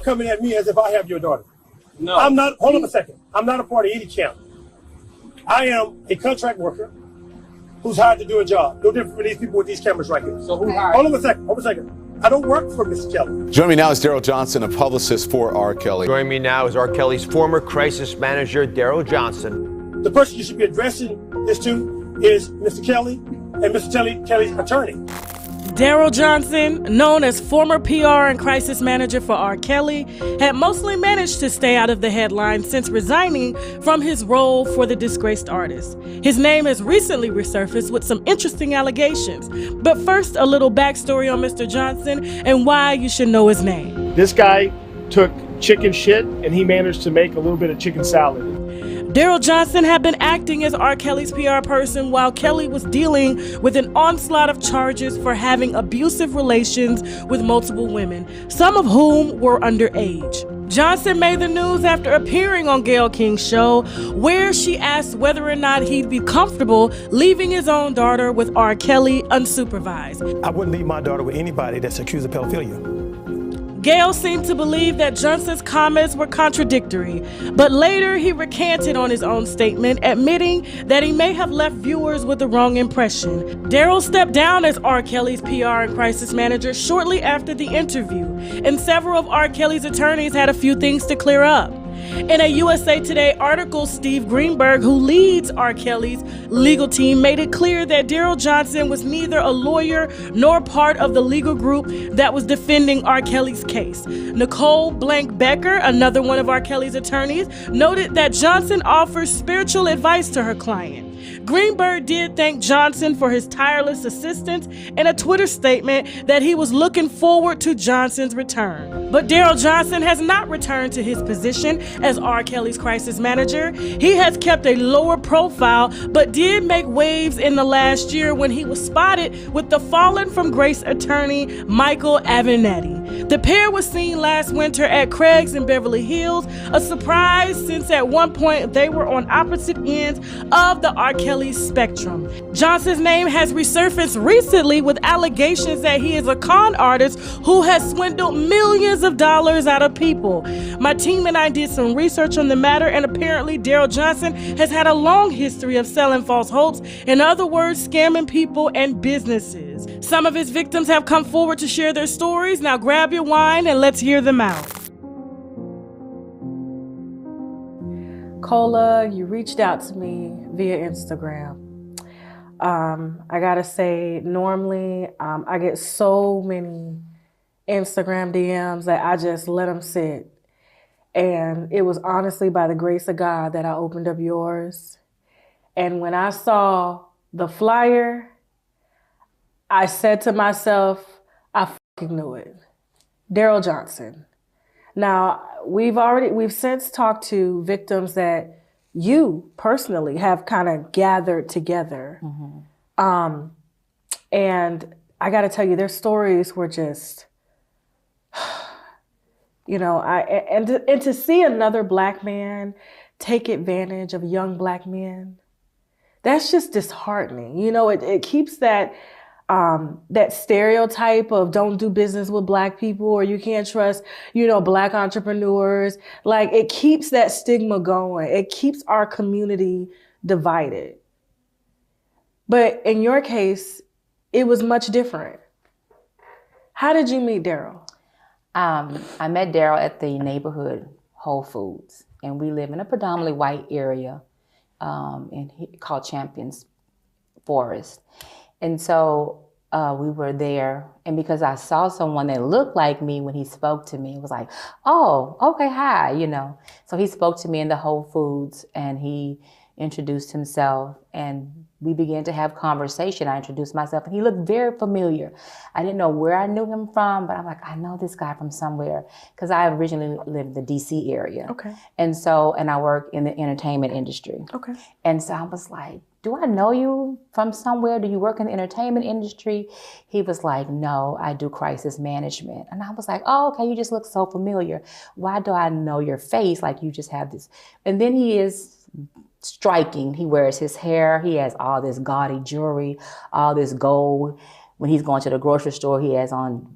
coming at me as if I have your daughter. No. I'm not, hold on a second. I'm not a part of any camp. I am a contract worker who's hired to do a job. No different from these people with these cameras right here. So who hired? Hold on a second. I don't work for Mr. Kelly. Joining me now is Darrell Jonhson, a publicist for R.Kelly. Joining me now is R.Kelly's former crisis manager, Darrell Jonhson. The person you should be addressing this to is Mr. Kelly and Mr. Kelly's attorney. Darrell Jonhson, known as former PR and crisis manager for R. Kelly, had mostly managed to stay out of the headlines since resigning from his role for the disgraced artist. His name has recently resurfaced with some interesting allegations. But first, a little backstory on Mr. Jonhson and why you should know his name. This guy took chicken shit and he managed to make a little bit of chicken salad. Darrell Jonhson had been acting as R. Kelly's PR person while Kelly was dealing with an onslaught of charges for having abusive relations with multiple women, some of whom were underage. Jonhson made the news after appearing on Gayle King's show, where she asked whether or not he'd be comfortable leaving his own daughter with R. Kelly unsupervised. I wouldn't leave my daughter with anybody that's accused of pedophilia. Gayle seemed to believe that Jonhson's comments were contradictory, but later he recanted on his own statement, admitting that he may have left viewers with the wrong impression. Darrell stepped down as R. Kelly's PR and crisis manager shortly after the interview, and several of R. Kelly's attorneys had a few things to clear up. In a USA Today article, Steve Greenberg, who leads R. Kelly's legal team, made it clear that Darrell Jonhson was neither a lawyer nor part of the legal group that was defending R. Kelly's case. Nicole Blank Becker, another one of R. Kelly's attorneys, noted that Jonhson offers spiritual advice to her client. Greenberg did thank Jonhson for his tireless assistance in a Twitter statement that he was looking forward to Johnson's return. But Darrell Jonhson has not returned to his position as R. Kelly's crisis manager. He has kept a lower profile, but did make waves in the last year when he was spotted with the Fallen from Grace attorney Michael Avenatti. The pair was seen last winter at Craig's in Beverly Hills, a surprise since at one point they were on opposite ends of the R. Kelly spectrum. Johnson's name has resurfaced recently with allegations that he is a con artist who has swindled millions of dollars out of people. My team and I did some research on the matter, and apparently Darrell Jonhson has had a long history of selling false hopes, in other words, scamming people and businesses. Some of his victims have come forward to share their stories. Now grab your wine and let's hear them out. Cola, you reached out to me via Instagram. I gotta say, normally I get so many Instagram DMs that I just let them sit. And it was honestly by the grace of God that I opened up yours. And when I saw the flyer, I said to myself, I fucking knew it. Darrell Jonhson. Now, we've since talked to victims that you personally have kind of gathered together. Mm-hmm. And I got to tell you, their stories were just, and to see another Black man take advantage of young Black men, that's just disheartening. It keeps that stereotype of don't do business with Black people, or you can't trust, Black entrepreneurs. Like, it keeps that stigma going. It keeps our community divided. But in your case, it was much different. How did you meet Darrell? I met Darrell at the neighborhood Whole Foods, and we live in a predominantly white area called Champions Forest. And so we were there, and because I saw someone that looked like me when he spoke to me, it was like, oh, okay, hi, So he spoke to me in the Whole Foods, and he introduced himself, and we began to have conversation. I introduced myself, and he looked very familiar. I didn't know where I knew him from, but I'm like, I know this guy from somewhere, because I originally lived in the DC area. Okay. And I work in the entertainment industry. Okay. And so I was like, do I know you from somewhere? Do you work in the entertainment industry? He was like, no, I do crisis management. And I was like, oh, okay, you just look so familiar. Why do I know your face? Like, you just have this. And then he is striking. He wears his hair. He has all this gaudy jewelry, all this gold. When he's going to the grocery store, he has on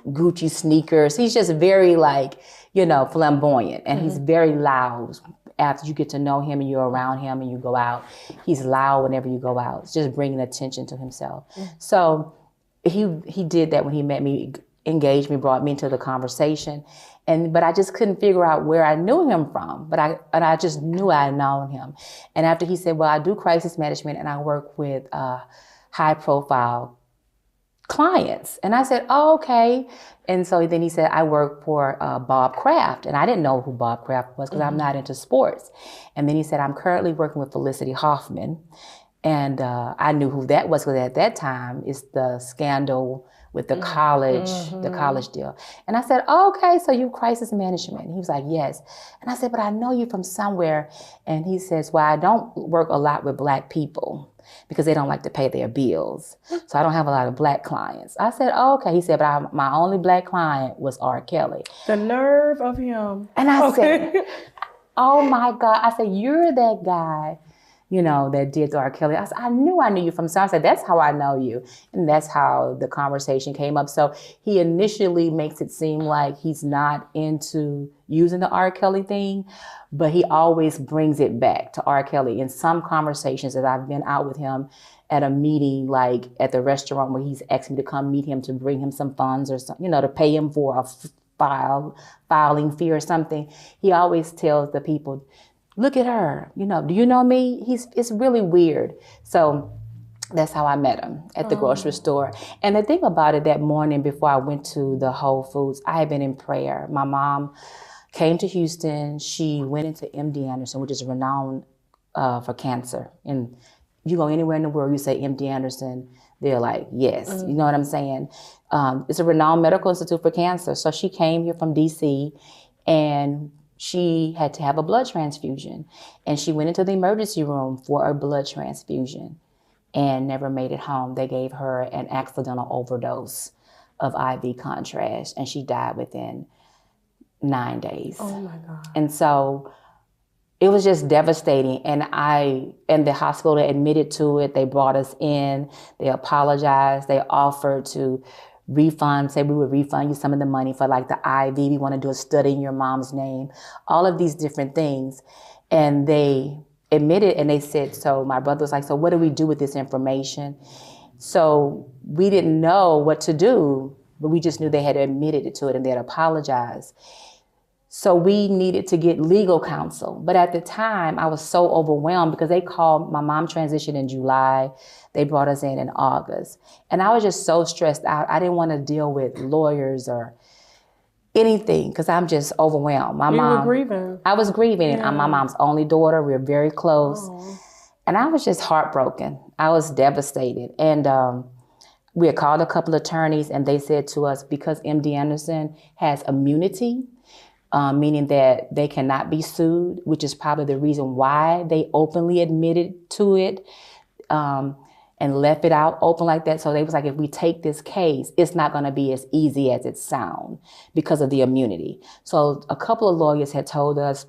Gucci sneakers. He's just very flamboyant, and he's very loud. After you get to know him and you're around him and you go out, he's loud whenever you go out. It's just bringing attention to himself. So he did that when he met me, engaged me, brought me into the conversation. But I just couldn't figure out where I knew him from. But I just knew I had known him. And after he said, well, I do crisis management and I work with high profile clients. And I said, oh, okay. And so then he said, I work for Bob Kraft. And I didn't know who Bob Kraft was because I'm not into sports. And then he said, I'm currently working with Felicity Huffman. And I knew who that was because at that time it's the scandal with the college deal. And I said, oh, okay, so you crisis management. And he was like, yes. And I said, but I know you from somewhere. And he says, well, I don't work a lot with Black people because they don't like to pay their bills. So I don't have a lot of Black clients. I said, oh, okay. He said, but my only Black client was R.Kelly. The nerve of him. And I said, oh my God. I said, you're that guy, that did to R.Kelly. I said, I knew you from somewhere. I said, that's how I know you. And that's how the conversation came up. So he initially makes it seem like he's not into using the R.Kelly thing, but he always brings it back to R.Kelly. In some conversations that I've been out with him at a meeting, like at the restaurant where he's asked me to come meet him to bring him some funds or something, to pay him for a filing fee or something, he always tells the people, look at her, do you know me? It's really weird. So that's how I met him at the grocery store. And the thing about it, that morning before I went to the Whole Foods, I had been in prayer. My mom came to Houston. She went into MD Anderson, which is renowned for cancer. And you go anywhere in the world, you say MD Anderson, they're like, yes, you know what I'm saying? It's a renowned medical institute for cancer. So she came here from DC and she had to have a blood transfusion. And she went into the emergency room for a blood transfusion and never made it home. They gave her an accidental overdose of IV contrast and she died within 9 days. Oh my God. And so it was just devastating. And the hospital admitted to it. They brought us in, they apologized, they offered to say we would refund you some of the money for like the IV. We want to do a study in your mom's name, all of these different things. And they admitted and they said, so my brother was like, so what do we do with this information? So we didn't know what to do, but we just knew they had admitted to it and they had apologized. So we needed to get legal counsel. But at the time, I was so overwhelmed because my mom transitioned in July. They brought us in August. And I was just so stressed out. I didn't want to deal with lawyers or anything because I'm just overwhelmed. You were grieving. I was grieving. Yeah. I'm my mom's only daughter. We were very close. Oh. And I was just heartbroken. I was devastated. And we had called a couple of attorneys and they said to us, because MD Anderson has immunity, meaning that they cannot be sued, which is probably the reason why they openly admitted to it and left it out open like that. So they was like, if we take this case, it's not going to be as easy as it sounds because of the immunity. So a couple of lawyers had told us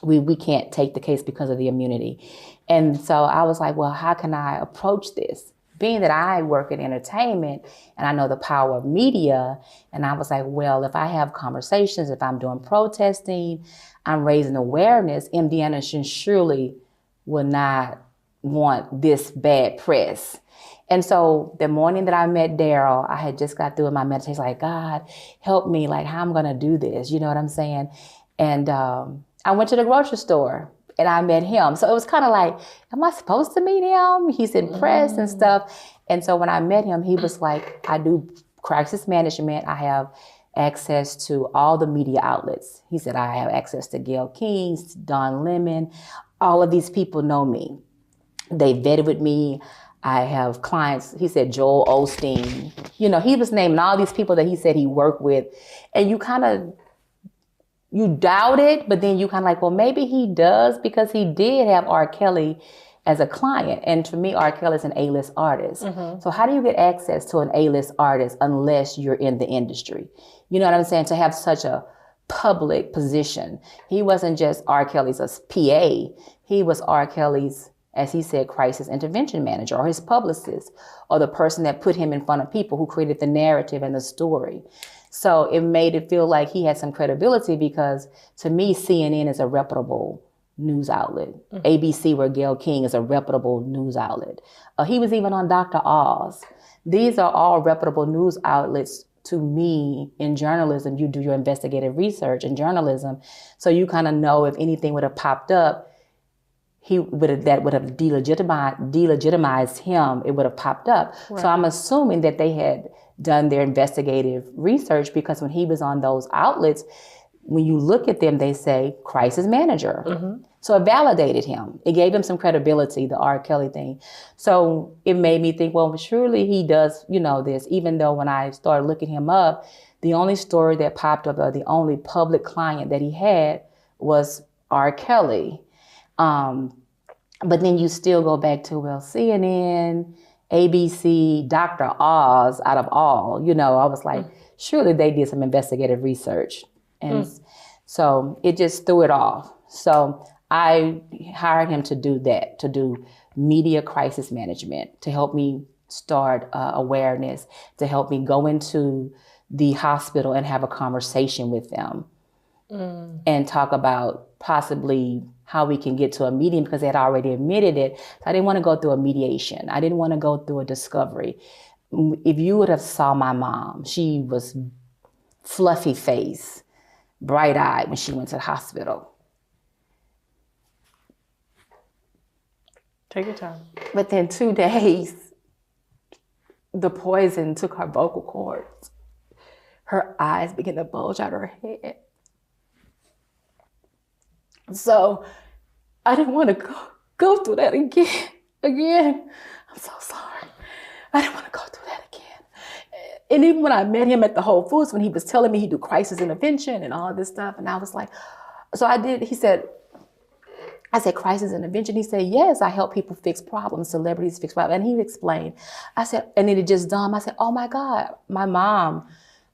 we can't take the case because of the immunity. And so I was like, well, how can I approach this? Being that I work in entertainment and I know the power of media, and I was like, well, if I have conversations, if I'm doing protesting, I'm raising awareness, MD Anderson surely will not want this bad press. And so the morning that I met Darrell, I had just got through with my meditation, like, God, help me, like how I'm gonna do this, you know what I'm saying? And I went to the grocery store and I met him. So it was kind of like, am I supposed to meet him? He's in press and stuff. And so when I met him, he was like, I do crisis management. I have access to all the media outlets. He said, I have access to Gayle King, Don Lemon. All of these people know me. They vetted with me. I have clients. He said, Joel Osteen. He was naming all these people that he said he worked with. And you doubt it, but then you kind of like, well, maybe he does because he did have R.Kelly as a client. And to me, R.Kelly is an A-list artist. Mm-hmm. So how do you get access to an A-list artist unless you're in the industry? You know what I'm saying? To have such a public position. He wasn't just R.Kelly's PA. He was R.Kelly's, as he said, crisis intervention manager or his publicist or the person that put him in front of people who created the narrative and the story. So it made it feel like he had some credibility because to me, CNN is a reputable news outlet. ABC, where Gayle King is a reputable news outlet. He was even on Dr. Oz. These are all reputable news outlets to me. In journalism, you do your investigative research in journalism. So you kind of know if anything would have popped up, that would have delegitimized him, it would have popped up. Right. So I'm assuming that they had done their investigative research because when he was on those outlets, when you look at them, they say crisis manager. Mm-hmm. So it validated him. It gave him some credibility, the R.Kelly thing. So it made me think, well, surely he does, this, even though when I started looking him up, the only story that popped up, or the only public client that he had was R.Kelly. But then you still go back to, CNN, ABC, Dr. Oz, out of all, I was like, surely they did some investigative research. And so it just threw it off. So I hired him to do that, to do media crisis management, to help me start awareness, to help me go into the hospital and have a conversation with them and talk about possibly how we can get to a meeting, because they had already admitted it. I didn't want to go through a mediation. I didn't want to go through a discovery. If you would have saw my mom, she was fluffy face, bright-eyed when she went to the hospital. Take your time. Within 2 days, the poison took her vocal cords. Her eyes began to bulge out her head. So I didn't want to go through that again. I'm so sorry. I didn't want to go through that again. And even when I met him at the Whole Foods, when he was telling me he do crisis intervention and all this stuff, and I was like, so I did, I said, crisis intervention? He said, yes, I help people fix problems, celebrities fix problems. And he explained. I said, and then it just dawned. I said, oh my God, my mom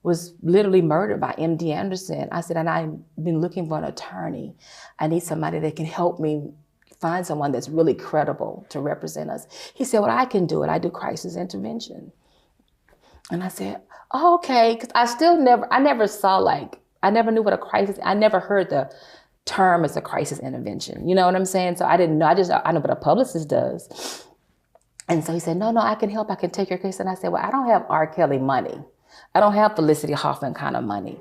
was literally murdered by MD Anderson. I said, and I've been looking for an attorney. I need somebody that can help me find someone that's really credible to represent us. He said, well, I can do it. I do crisis intervention. And I said, oh, okay. Because I never knew what a crisis, I never heard the term as a crisis intervention. You know what I'm saying? So I didn't know, I know what a publicist does. And so he said, no, I can help. I can take your case. And I said, well, I don't have R.Kelly money. I don't have Felicity Huffman kind of money.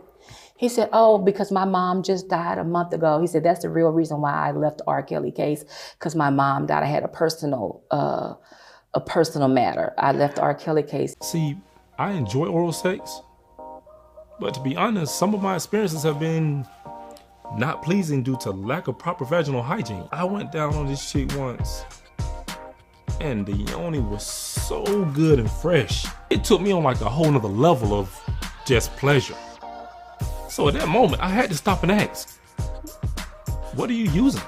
He said, oh, because my mom just died a month ago. He said, that's the real reason why I left the R.Kelly case, because my mom died. I had a personal matter. I left the R.Kelly case. See, I enjoy oral sex, but to be honest, some of my experiences have been not pleasing due to lack of proper vaginal hygiene. I went down on this chick once, and the yoni was so good and fresh. It took me on like a whole nother level of just pleasure. So at that moment, I had to stop and ask, what are you using?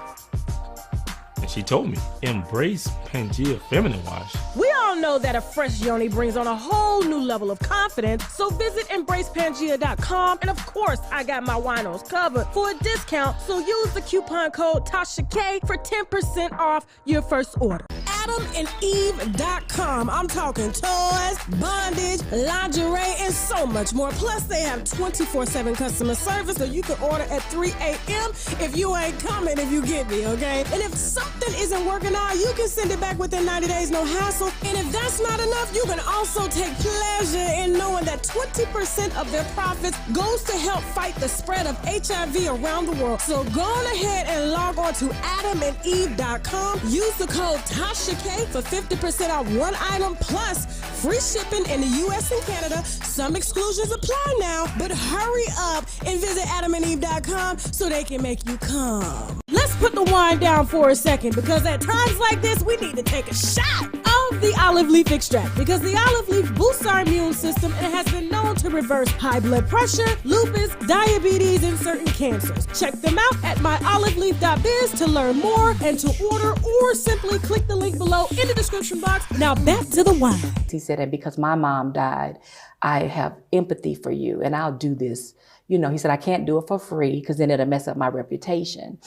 And she told me, Embrace Pangea Feminine Wash. We all know that a fresh yoni brings on a whole new level of confidence, so visit EmbracePangea.com, and of course, I got my winos covered for a discount, so use the coupon code TASHAK for 10% off your first order. AdamandEve.com. I'm talking toys, bondage, lingerie, and so much more. Plus, they have 24/7 customer service, so you can order at 3 a.m. if you ain't coming, if you get me, okay? And if something isn't working out, you can send it back within 90 days, no hassle. And if that's not enough, you can also take pleasure in knowing that 20% of their profits goes to help fight the spread of HIV around the world. So go on ahead and log on to AdamandEve.com. Use the code TASHAK for 50% off one item plus free shipping in the U.S. and Canada. Some exclusions apply now, but hurry up and visit AdamandEve.com so they can make you come. Let's put the wine down for a second, because at times like this, we need to take a shot of the olive leaf extract, because the olive leaf boosts our immune system and has been known to reverse high blood pressure, lupus, diabetes, and certain cancers. Check them out at myoliveleaf.biz to learn more and to order, or simply click the link below in the description box. Now back to the wine. He said, and because my mom died, I have empathy for you, and I'll do this. He said, I can't do it for free because then it'll mess up my reputation.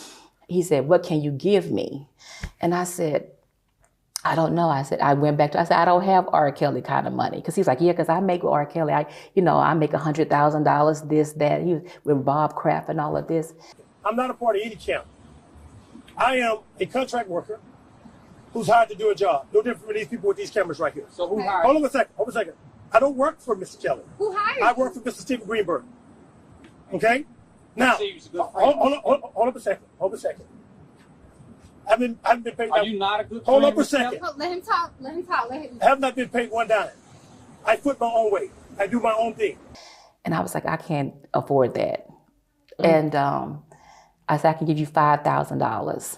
He said, what can you give me? And I said, I don't know. I said, I don't have R.Kelly kind of money. Cause he's like, yeah, cause I make with R.Kelly. I make $100,000, this, that. He was with Bob Kraft and all of this. I'm not a part of any camp. I am a contract worker who's hired to do a job. No different from these people with these cameras right here. So who hired? Hold on a second. I don't work for Mr. Kelly. Who hired you? I work for Mr. Stephen Greenberg. Okay? Now, hold up a second. I haven't been paid. Are you not a good friend? Hold up a second. Let him talk. I have not been paid one dime. I put my own way. I do my own thing. And I was like, I can't afford that. And I said, I can give you $5,000.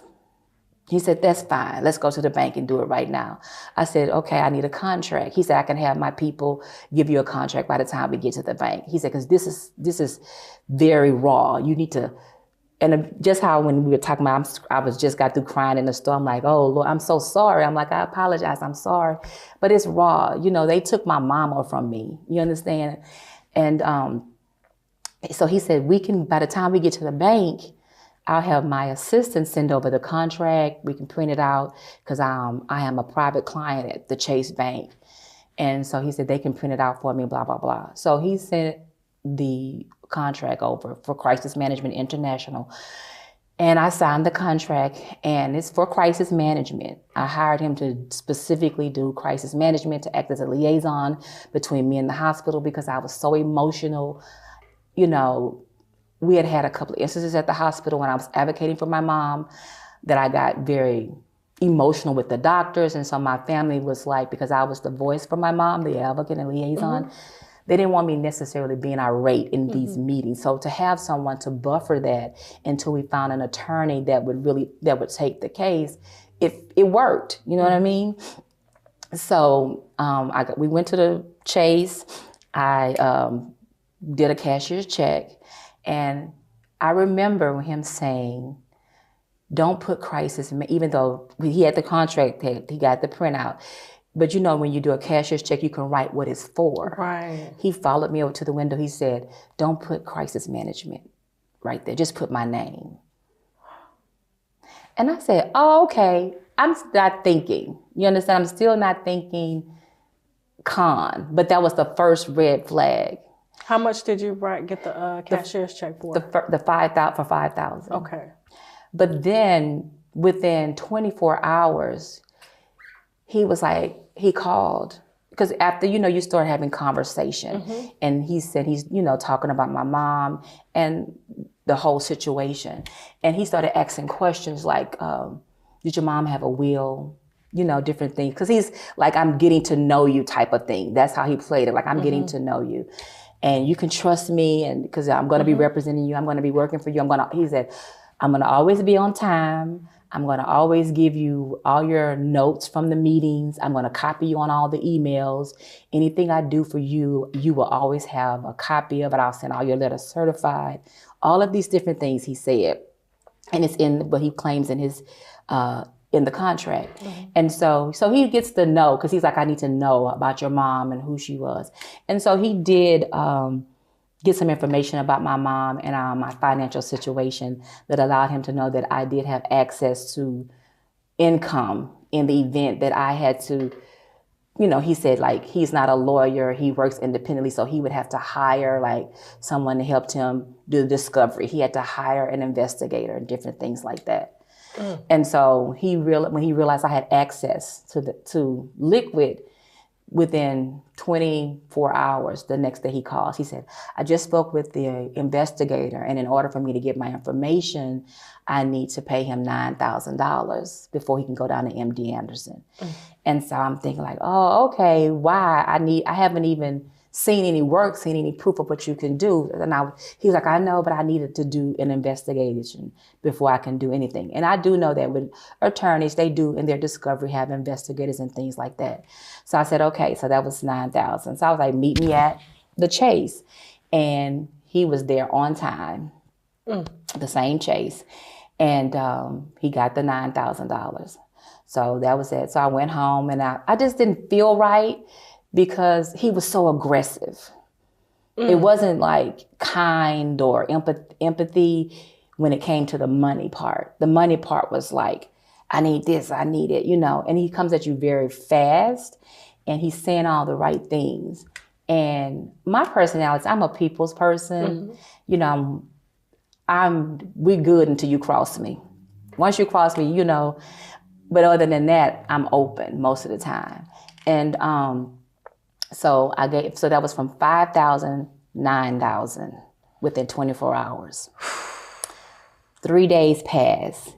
He said, that's fine. Let's go to the bank and do it right now. I said, okay, I need a contract. He said, I can have my people give you a contract by the time we get to the bank. He said, because this is very raw. You need to, and just how when we were talking about, I just got through crying in the store. I'm like, oh, Lord, I'm so sorry. I'm like, I apologize. I'm sorry. But it's raw. They took my mama from me. You understand? And so he said, by the time we get to the bank, I'll have my assistant send over the contract. We can print it out because I am a private client at the Chase Bank. And so he said they can print it out for me, blah, blah, blah. So he sent the contract over for Crisis Management International. And I signed the contract, and it's for crisis management. I hired him to specifically do crisis management, to act as a liaison between me and the hospital because I was so emotional. We had a couple of instances at the hospital when I was advocating for my mom that I got very emotional with the doctors. And so my family was like, because I was the voice for my mom, the advocate and liaison, they didn't want me necessarily being irate in these meetings. So to have someone to buffer that until we found an attorney that would take the case, it worked, you know what I mean? So we went to the Chase. I did a cashier's check. And I remember him saying, don't put crisis, even though he had the contract, he got the printout. But when you do a cashier's check, you can write what it's for. Right. He followed me over to the window. He said, don't put crisis management right there. Just put my name. And I said, oh, okay. I'm not thinking. You understand? I'm still not thinking con. But that was the first red flag. How much did you get the cashier's check for? The $5,000. Okay. But then within 24 hours, he called because after, you start having conversation and he said he's, talking about my mom and the whole situation. And he started asking questions like, did your mom have a will? Different things. Because he's like, I'm getting to know you type of thing. That's how he played it. Like, I'm getting to know you. And you can trust me, and because I'm going to be representing you, I'm going to be working for you. He said, I'm going to always be on time. I'm going to always give you all your notes from the meetings. I'm going to copy you on all the emails. Anything I do for you, you will always have a copy of it. I'll send all your letters certified. All of these different things he said, and it's in what he claims in his in the contract. And so he gets to know, because he's like, I need to know about your mom and who she was. And so he did get some information about my mom and my financial situation that allowed him to know that I did have access to income in the event that I had to, he said, like, he's not a lawyer, he works independently, so he would have to hire like someone to help him do the discovery. He had to hire an investigator and different things like that. And so when he realized I had access to liquid, within 24 hours, the next day he calls. He said, I just spoke with the investigator, and in order for me to get my information, I need to pay him $9,000 before he can go down to MD Anderson. And so I'm thinking like, oh, okay, why? I haven't even seen any work, seen any proof of what you can do. And he was like, I know, but I needed to do an investigation before I can do anything. And I do know that with attorneys, they do in their discovery have investigators and things like that. So I said, okay, so that was $9,000. So I was like, meet me at the Chase. And he was there on time, the same Chase. And he got the $9,000. So that was it. So I went home, and I just didn't feel right, because he was so aggressive. It wasn't like kind or empathy when it came to the money part. The money part was like, I need this, I need it, you know, and he comes at you very fast and he's saying all the right things. And my personality, I'm a people's person. You know, we good until you cross me. Once you cross me, you know, but other than that, I'm open most of the time. And so that was from 5,000, 9,000 within 24 hours. 3 days pass.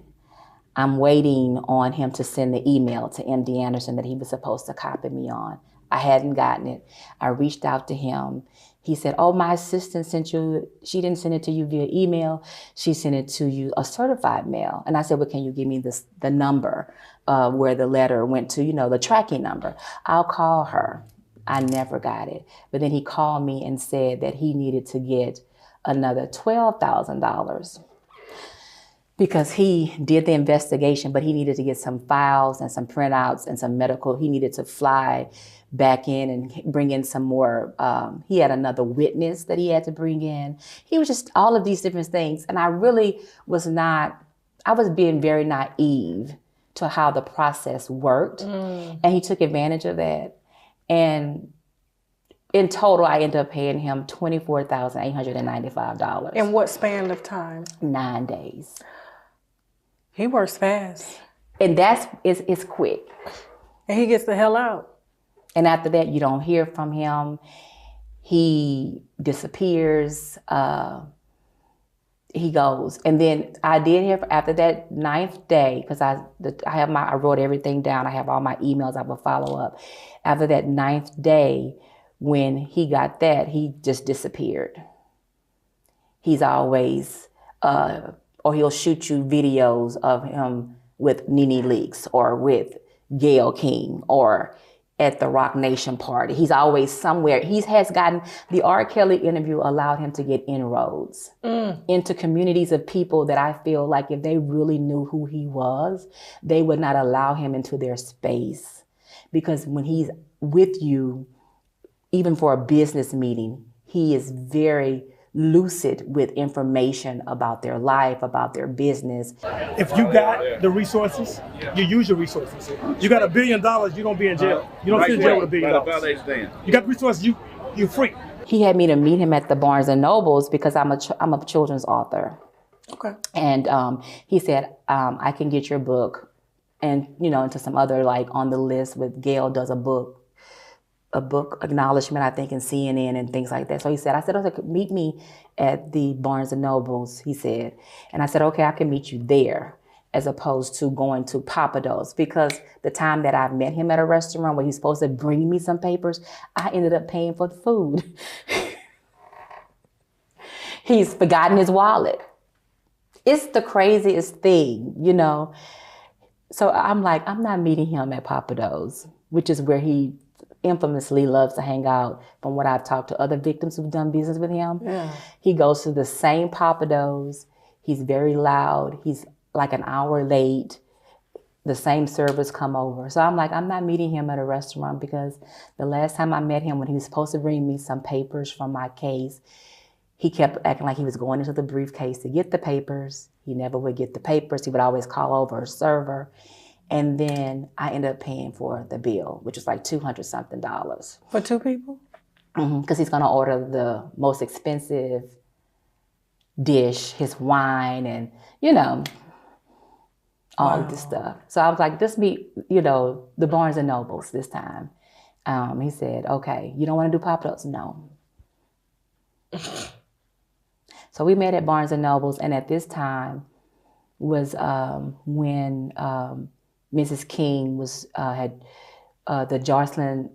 I'm waiting on him to send the email to MD Anderson that he was supposed to copy me on. I hadn't gotten it. I reached out to him. He said, oh, my assistant sent you, she didn't send it to you via email. She sent it to you a certified mail. And I said, well, can you give me the number where the letter went to, you know, the tracking number? I'll call her. I never got it. But then he called me and said that he needed to get another $12,000 because he did the investigation, but he needed to get some files and some printouts and some medical. He needed to fly back in and bring in some more. He had another witness that he had to bring in. He was just all of these different things. And I really I was being very naive to how the process worked. And he took advantage of that. And in total, I ended up paying him $24,895. In what span of time? 9 days. He works fast. And it's quick. And he gets the hell out. And after that, you don't hear from him. He disappears. He goes. And then I did hear after that 9th day, because I wrote everything down. I have all my emails. I will follow up. After that 9th day, when he got that, he just disappeared. He's always, or he'll shoot you videos of him with Nene Leakes or with Gayle King or at the Rock Nation party. He's always somewhere. He has gotten, the R.Kelly interview allowed him to get inroads into communities of people that I feel like if they really knew who he was, they would not allow him into their space. Because when he's with you, even for a business meeting, he is very lucid with information about their life, about their business. If you got the resources, you use your resources. You got $1 billion, you're gonna be in jail. You don't sit in jail with $1 billion. You got the resources, you're free. He had me to meet him at the Barnes and Nobles because I'm a children's author. Okay. And he said, I can get your book and, you know, into some other, like on the list with Gayle does a book acknowledgement, I think, in CNN and things like that. So he said, okay, meet me at the Barnes and Nobles, he said. And I said, okay, I can meet you there as opposed to going to Papados, because the time that I met him at a restaurant where he's supposed to bring me some papers, I ended up paying for the food. He's forgotten his wallet. It's the craziest thing, you know. So I'm like, I'm not meeting him at Papados, which is where he infamously loves to hang out. From what I've talked to other victims who've done business with him, he goes to the same Papados. He's very loud. He's like an hour late. The same servers come over. So I'm like, I'm not meeting him at a restaurant, because the last time I met him when he was supposed to bring me some papers from my case, he kept acting like he was going into the briefcase to get the papers. He never would get the papers. He would always call over a server. And then I ended up paying for the bill, which was like $200-something. For 2 people? Because he's going to order the most expensive dish, his wine, and, you know, all of this stuff. So I was like, just meet, you know, the Barnes and Nobles this time. He said, okay, you don't want to do Pop-Ups? No. So we met at Barnes and Nobles, and at this time was when Mrs. King was had the Jocelyn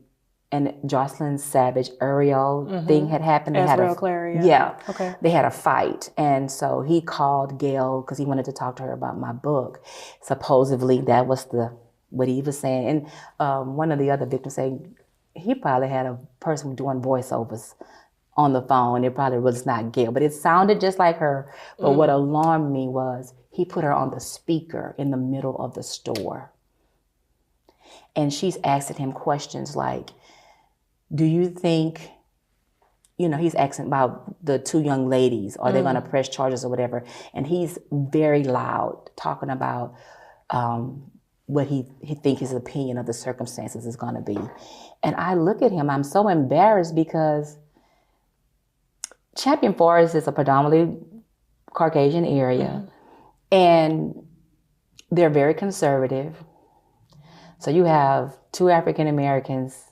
Savage Ariel thing had happened. They had Okay. They had a fight, and so he called Gayle because he wanted to talk to her about my book. Supposedly that was what he was saying, and one of the other victims said he probably had a person doing voiceovers on the phone. It probably was not Gayle, but it sounded just like her. But what alarmed me was he put her on the speaker in the middle of the store. And she's asking him questions like, do you think, you know, he's asking about the 2 young ladies, are they going to press charges or whatever? And he's very loud talking about what he think his opinion of the circumstances is going to be. And I look at him, I'm so embarrassed because Champion Forest is a predominantly Caucasian area, and they're very conservative. So you have two African Americans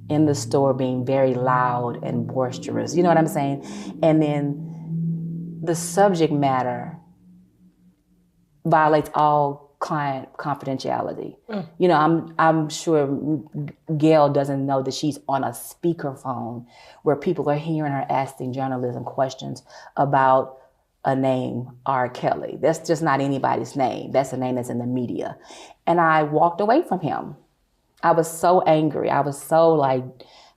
in the store being very loud and boisterous, you know what I'm saying? And then the subject matter violates all client confidentiality. You know, I'm sure Gail doesn't know that she's on a speakerphone where people are hearing her asking journalism questions about a name, R.Kelly. That's just not anybody's name. That's a name that's in the media. And I walked away from him. I was so angry. I was so like,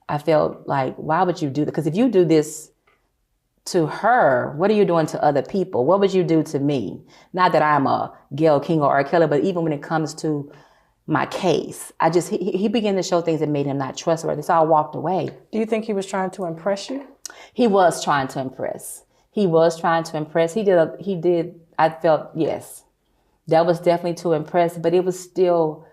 I felt like, why would you do that? Because if you do this to her, what are you doing to other people? What would you do to me? Not that I'm a Gayle King or R.Kelly, but even when it comes to my case, he began to show things that made him not trustworthy. So I walked away. Do you think he was trying to impress you? He was trying to impress. He was trying to impress. He did, I felt, yes, that was definitely to impress, but it was still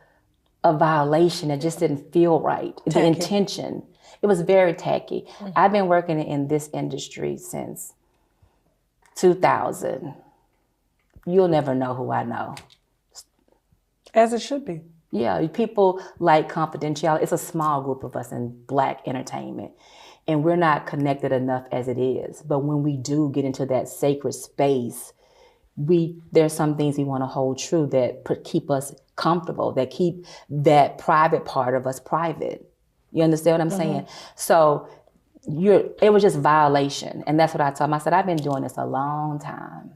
a violation. It just didn't feel right. Tacky. The intention. It was very tacky. I've been working in this industry since 2000. You'll never know who I know. As it should be. Yeah, people like confidentiality. It's a small group of us in Black entertainment, and we're not connected enough as it is. But when we do get into that sacred space, there's some things we want to hold true that keep us comfortable, that keep that private part of us private. You understand what I'm saying? So it was just violation. And that's what I told him. I said, I've been doing this a long time,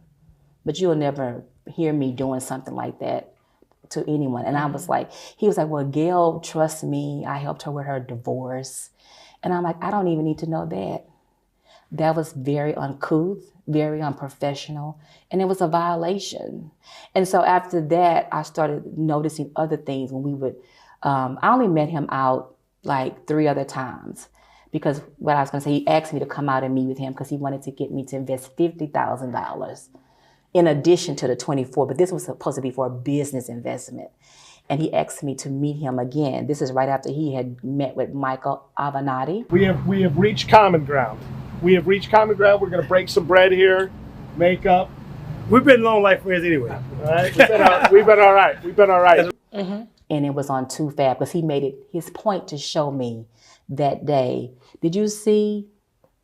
but you'll never hear me doing something like that to anyone. And I was like, he was like, well, Gail trusts me. I helped her with her divorce. And I'm like, I don't even need to know that. That was very uncouth, very unprofessional, and it was a violation. And so after that, I started noticing other things when we would, I only met him out like 3 other times, because what I was going to say, he asked me to come out and meet with him because he wanted to get me to invest $50,000 in addition to the 24, but this was supposed to be for a business investment. And he asked me to meet him again. This is right after he had met with Michael Avenatti. We have reached common ground. We have reached common ground. We're going to break some bread here, make up. We've been long life friends anyway. All right, we've been all right. We've been all right. And it was on too fast because he made it his point to show me that day. Did you see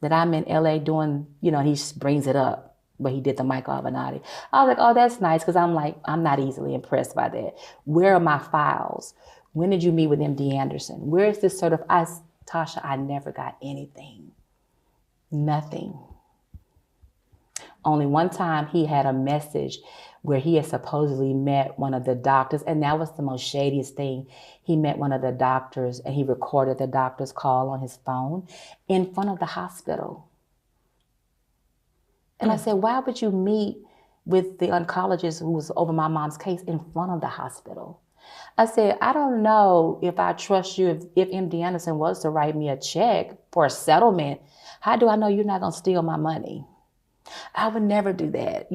that I'm in LA doing, he brings it up, but he did the Michael Avenatti. I was like, oh, that's nice, because I'm not easily impressed by that. Where are my files? When did you meet with MD Anderson? Where is this Tasha, I never got anything. Nothing. Only one time he had a message where he had supposedly met one of the doctors, and that was the most shadiest thing. He met one of the doctors and he recorded the doctor's call on his phone in front of the hospital. And I said, why would you meet with the oncologist who was over my mom's case in front of the hospital? I said, I don't know if I trust you. If MD Anderson was to write me a check for a settlement, how do I know you're not going to steal my money? I would never do that,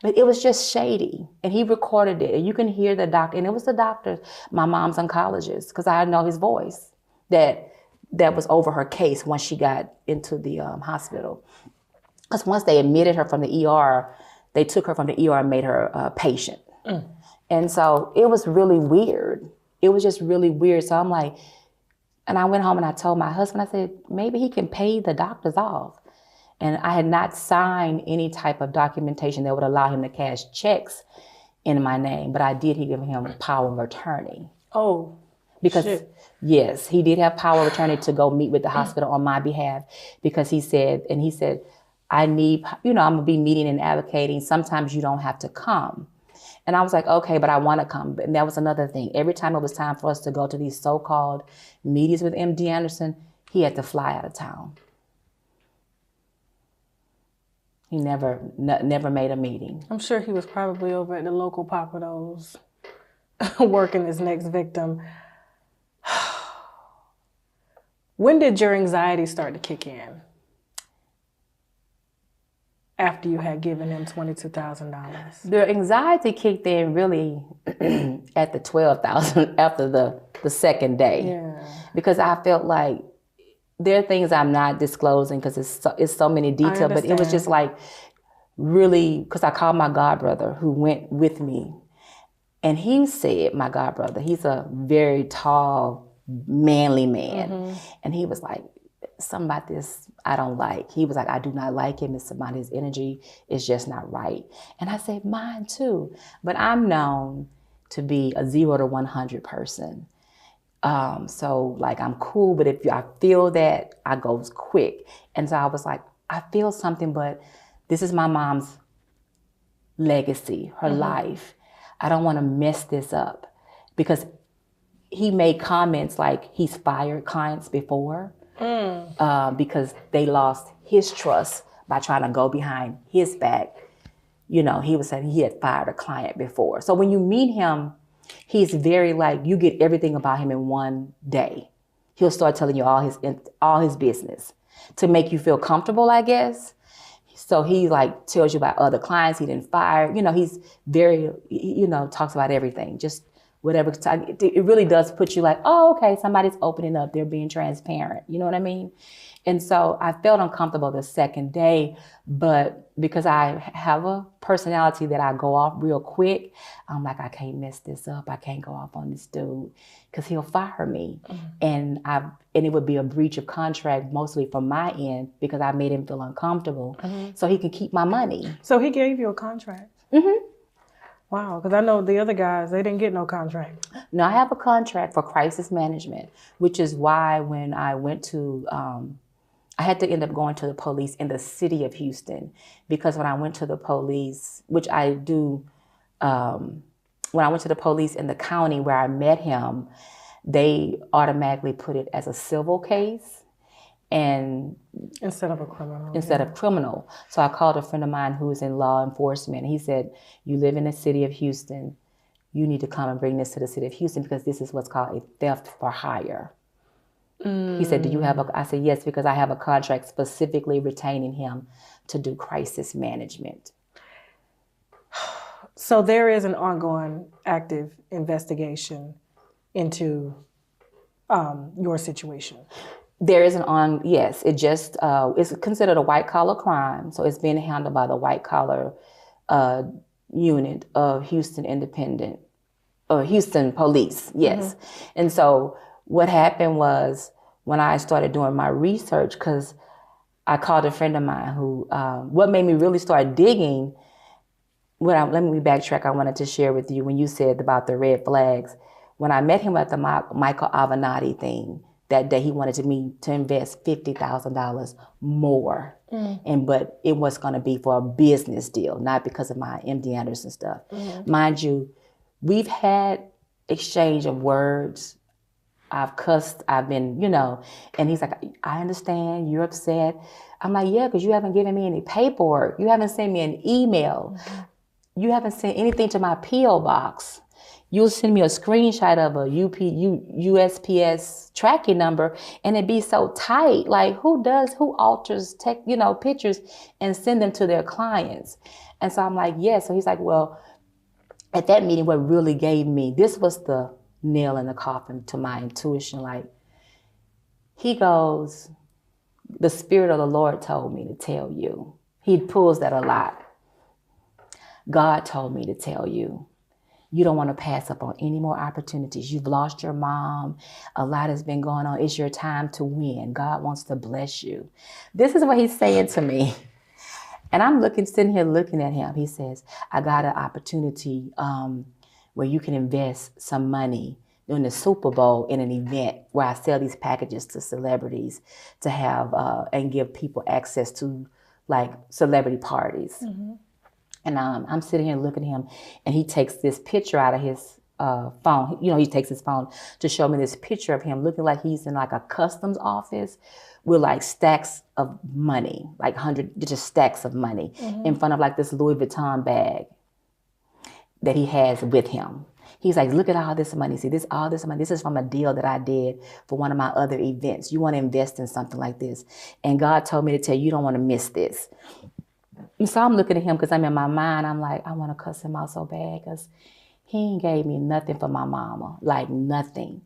but it was just shady. And he recorded it, and you can hear the doctor, and it was the doctor, my mom's oncologist, because I know his voice, that was over her case once she got into the hospital. Because once they admitted her from the ER, they took her from the ER and made her a patient. And so it was really weird. It was just really weird. So I'm like, and I went home and I told my husband, I said, maybe he can pay the doctors off. And I had not signed any type of documentation that would allow him to cash checks in my name, but I did give him power of attorney. Oh, because shit. Yes, he did have power of attorney to go meet with the hospital on my behalf, because he said, I need, I'm gonna be meeting and advocating. Sometimes you don't have to come. And I was like, okay, but I want to come. And that was another thing. Every time it was time for us to go to these so-called meetings with MD Anderson, he had to fly out of town. He never made a meeting. I'm sure he was probably over at the local Papados working his next victim. When did your anxiety start to kick in? after you had given him $22,000? The anxiety kicked in really at the 12,000 after the second day. Yeah. Because I felt like there are things I'm not disclosing because it's so many details, but it was just like really, because I called my godbrother who went with me, and he said, my godbrother, he's a very tall, manly man, and he was like, something about this I don't like. He was like, I do not like him. It's about his energy. It's just not right. And I said, mine too. But I'm known to be a 0 to 100 person. So like I'm cool, but if I feel that, I go quick. And so I was like, I feel something, but this is my mom's legacy, her life. I don't want to mess this up, because he made comments like he's fired clients before because they lost his trust by trying to go behind his back. You know, he was saying he had fired a client before. So when you meet him, he's very like, you get everything about him in one day. He'll start telling you all his business to make you feel comfortable, I guess. So he like tells you about other clients he didn't fire. You know, he's very, you know, talks about everything, just whatever. It really does put you like, oh, okay, somebody's opening up. They're being transparent. You know what I mean? And so I felt uncomfortable the second day, but because I have a personality that I go off real quick, I'm like, I can't mess this up. I can't go off on this dude because he'll fire me. And it would be a breach of contract mostly from my end because I made him feel uncomfortable so he can keep my money. So he gave you a contract? Wow, because I know the other guys, they didn't get no contract. No, I have a contract for crisis management, which is why when I went to, I had to end up going to the police in the city of Houston, because when I went to the police, which I do, when I went to the police in the county where I met him, they automatically put it as a civil case. And instead of a criminal. Instead of criminal. So I called a friend of mine who is in law enforcement. He said, you live in the city of Houston. You need to come and bring this to the city of Houston because this is what's called a theft for hire. He said, do you have I said, yes, because I have a contract specifically retaining him to do crisis management. So there is an ongoing active investigation into your situation. There is yes, it just, it's considered a white collar crime. So it's being handled by the white collar unit of Houston Houston Police, yes. And so what happened was when I started doing my research, because I called a friend of mine who, what made me really start digging, let me backtrack, I wanted to share with you when you said about the red flags. When I met him at the Michael Avenatti thing, that day he wanted me to invest $50,000 more. But it was going to be for a business deal, not because of my MD Anderson stuff. Mind you, we've had exchange of words. I've cussed, I've been, you know, and he's like, I understand, you're upset. I'm like, yeah, because you haven't given me any paperwork. You haven't sent me an email. You haven't sent anything to my P.O. box. You'll send me a screenshot of a USPS tracking number and it'd be so tight. Like who alters pictures and send them to their clients? And so I'm like, yeah. So he's like, well, at that meeting, what really gave me, this was the nail in the coffin to my intuition. Like he goes, the Spirit of the Lord told me to tell you. He pulls that a lot. God told me to tell you. You don't want to pass up on any more opportunities. You've lost your mom. A lot has been going on. It's your time to win. God wants to bless you. This is what he's saying to me. And I'm sitting here looking at him. He says, I got an opportunity where you can invest some money during the Super Bowl in an event where I sell these packages to celebrities to have and give people access to like celebrity parties. And I'm sitting here looking at him, and he takes this picture out of his phone. You know, he takes his phone to show me this picture of him looking like he's in like a customs office with like stacks of money, like just stacks of money in front of like this Louis Vuitton bag that he has with him. He's like, look at all this money. See, all this money. This is from a deal that I did for one of my other events. You want to invest in something like this. And God told me to tell you, you don't want to miss this. So I'm looking at him because I'm in my mind. I'm like, I want to cuss him out so bad because he ain't gave me nothing for my mama, like nothing.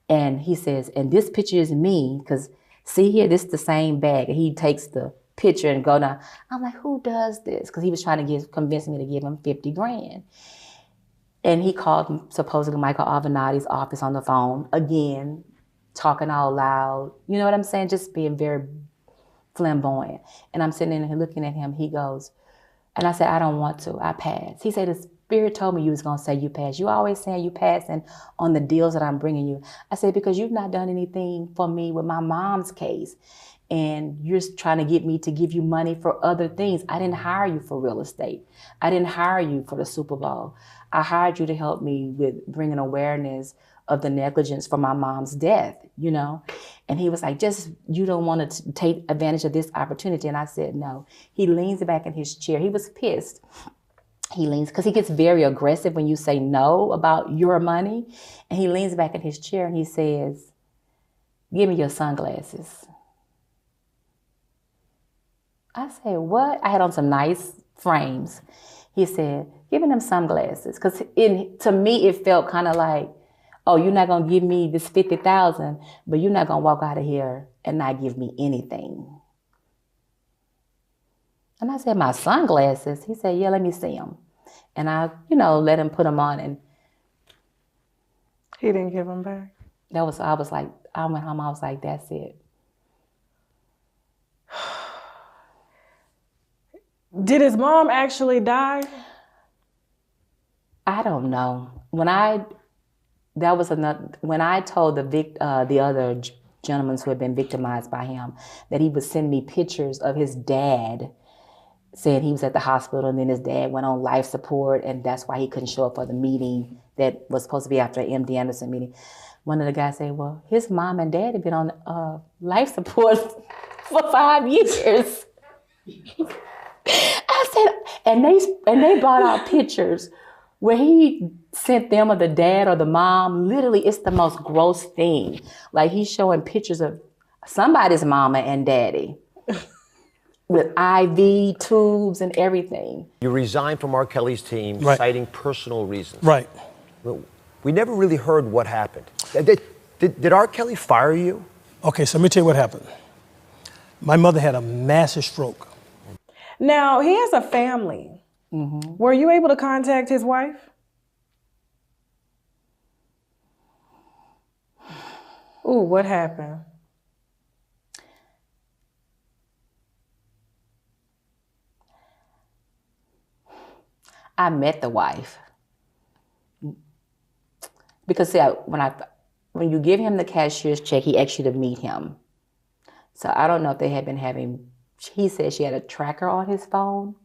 And he says, and this picture is me because see here, this is the same bag. And he takes the picture and go down. I'm like, who does this? Because he was trying to convince me to give him 50 grand. And he called supposedly Michael Avenatti's office on the phone, again, talking out loud. You know what I'm saying? Just being very flamboyant. And I'm sitting in here looking at him. He goes, and I said, I don't want to. I pass. He said, the Spirit told me you was going to say you pass. You always saying you passing on the deals that I'm bringing you. I said, because you've not done anything for me with my mom's case. And you're trying to get me to give you money for other things. I didn't hire you for real estate. I didn't hire you for the Super Bowl. I hired you to help me with bringing awareness of the negligence for my mom's death, you know? And he was like, just, you don't want to take advantage of this opportunity. And I said, no. He leans back in his chair. He was pissed. He leans, because he gets very aggressive when you say no about your money. And he leans back in his chair and he says, give me your sunglasses. I said, what? I had on some nice frames. He said, give me them sunglasses. Because to me, it felt kind of like, oh, you're not going to give me this $50,000, but you're not going to walk out of here and not give me anything. And I said, my sunglasses? He said, yeah, let me see them. And I, let him put them on. And he didn't give them back? I went home, I was like, that's it. Did his mom actually die? I don't know. When I told the other gentlemen who had been victimized by him that he would send me pictures of his dad saying he was at the hospital and then his dad went on life support and that's why he couldn't show up for the meeting that was supposed to be after an MD Anderson meeting. One of the guys said, well, his mom and dad had been on life support for 5 years. I said, and they brought out pictures where he sent them or the dad or the mom. Literally, it's the most gross thing. Like he's showing pictures of somebody's mama and daddy with IV tubes and everything. You resigned from R.Kelly's team, Right. citing personal reasons. Right. Well, we never really heard what happened. Did R.Kelly fire you? Okay, so let me tell you what happened. My mother had a massive stroke. Now, he has a family. Mm-hmm. Were you able to contact his wife? Ooh, what happened? I met the wife. Because see, when you give him the cashier's check, he asks you to meet him. So I don't know if they had been having, he said she had a tracker on his phone.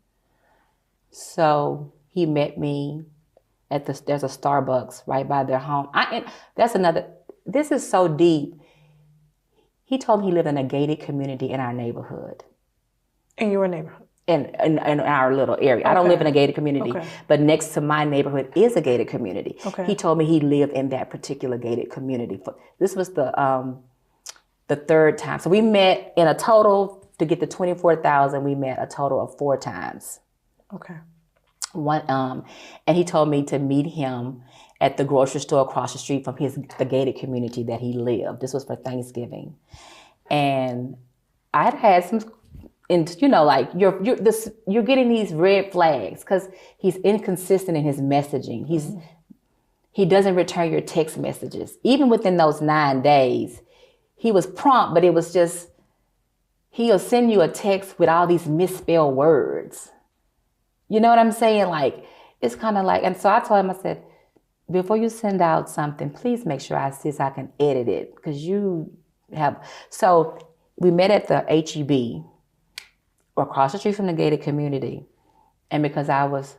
So he met me at there's a Starbucks right by their home. This is so deep. He told me he lived in a gated community in our neighborhood. In your neighborhood? In our little area. Okay. I don't live in a gated community, okay, but next to my neighborhood is a gated community. Okay. He told me he lived in that particular gated community. This was the third time. So we met in a total, to get the $24,000, we met a total of 4 times. Okay. And he told me to meet him at the grocery store across the street from the gated community that he lived. This was for Thanksgiving. And I'd had some, like you're getting these red flags because he's inconsistent in his messaging. He doesn't return your text messages. Even within those 9 days, he was prompt, but it was just, he'll send you a text with all these misspelled words. You know what I'm saying? Like, it's kind of like, and so I told him, I said, before you send out something, please make sure I see so I can edit it. Because you have, so we met at the HEB across the street from the gated community. And because I was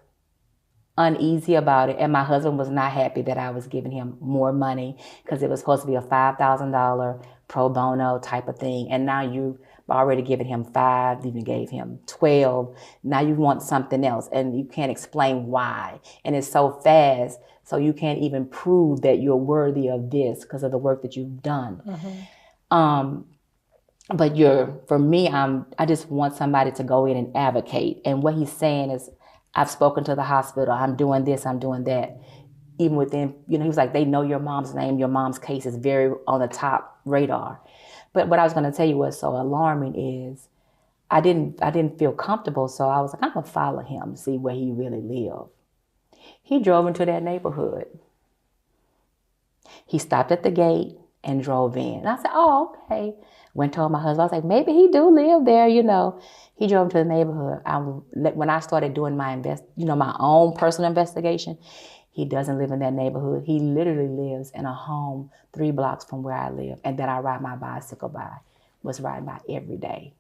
uneasy about it, and my husband was not happy that I was giving him more money because it was supposed to be a $5,000 pro bono type of thing. And now you've already given him 5, even gave him 12. Now you want something else and you can't explain why. And it's so fast, so you can't even prove that you're worthy of this because of the work that you've done. Mm-hmm. But for me, I just want somebody to go in and advocate. And what he's saying is, I've spoken to the hospital, I'm doing this, I'm doing that. Even within, he was like, they know your mom's name, your mom's case is very on the top radar. But what I was gonna tell you was so alarming is, I didn't feel comfortable, so I was like, I'm gonna follow him, see where he really lived. He drove into that neighborhood. He stopped at the gate and drove in. And I said, oh, okay. Went told my husband, I was like, maybe he do live there, He drove to the neighborhood. When I started doing my my own personal investigation, he doesn't live in that neighborhood. He literally lives in a home 3 blocks from where I live, and that I ride my bicycle by, was riding by every day.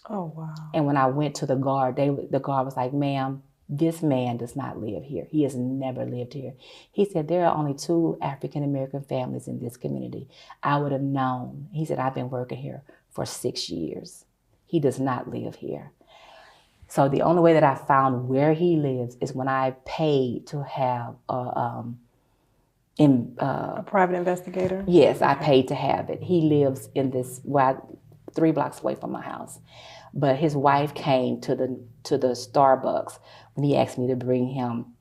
Oh, wow. And when I went to the guard, the guard was like, ma'am, this man does not live here. He has never lived here. He said, there are only 2 African-American families in this community. I would have known. He said, I've been working here for 6 years. He does not live here. So the only way that I found where he lives is when I paid to have a private investigator? Yes, okay. I paid to have it. He lives in this, 3 blocks away from my house. But his wife came to the Starbucks when he asked me to bring him